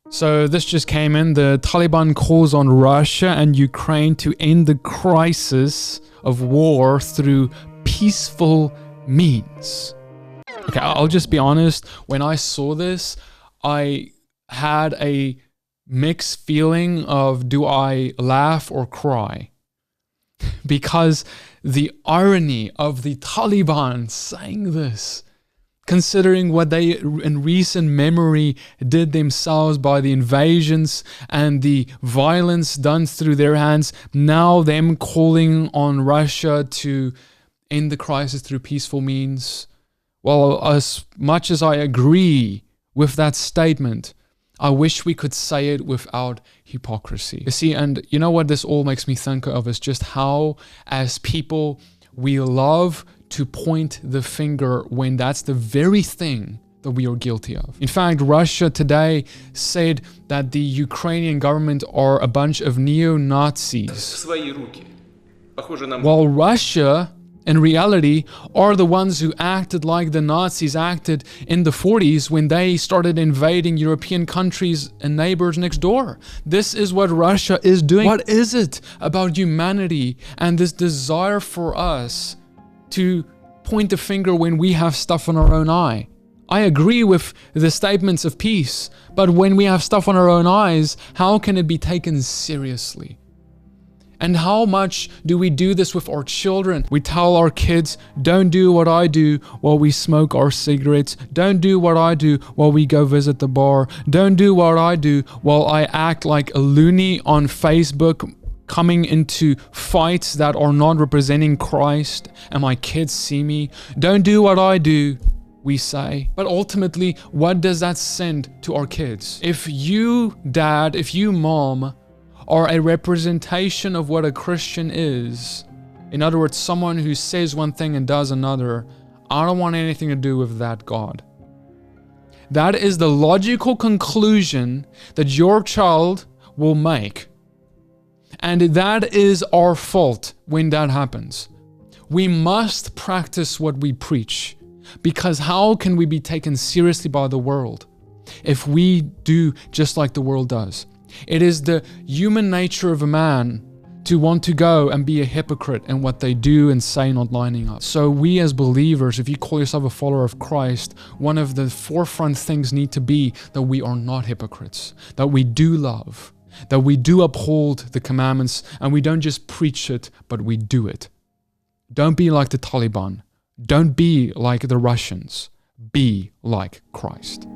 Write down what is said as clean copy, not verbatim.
So this just came in. The Taliban calls on Russia and Ukraine to end the crisis of war through peaceful means. Okay, I'll just be honest. When I saw this, I had a mixed feeling of, do I laugh or cry? Because the irony of the Taliban saying this, considering what they in recent memory did themselves by the invasions and the violence done through their hands, now them calling on Russia to end the crisis through peaceful means. Well, as much as I agree with that statement, I wish we could say it without hypocrisy. You see, and you know what this all makes me think of is just how, as people, we love to point the finger when that's the very thing that we are guilty of. In fact, Russia today said that the Ukrainian government are a bunch of neo-Nazis, while Russia, in reality, are the ones who acted like the Nazis acted in the 40s when they started invading European countries and neighbors next door. This is what Russia is doing. What is it about humanity and this desire for us to point the finger when we have stuff on our own eye? I agree with the statements of peace, but when we have stuff on our own eyes, how can it be taken seriously? And how much do we do this with our children? We tell our kids, don't do what I do while we smoke our cigarettes. Don't do what I do while we go visit the bar. Don't do what I do while I act like a loony on Facebook, coming into fights that are not representing Christ, and my kids see me. Don't do what I do, we say. But ultimately, what does that send to our kids? If you, dad, if you, mom, are a representation of what a Christian is, in other words, someone who says one thing and does another, I don't want anything to do with that God. That is the logical conclusion that your child will make. And that is our fault when that happens. We must practice what we preach, because how can we be taken seriously by the world if we do just like the world does? It is the human nature of a man to want to go and be a hypocrite in what they do and say not lining up. So we as believers, if you call yourself a follower of Christ, one of the forefront things need to be that we are not hypocrites, that we do love, that we do uphold the commandments, and we don't just preach it, but we do it. Don't be like the Taliban. Don't be like the Russians. Be like Christ.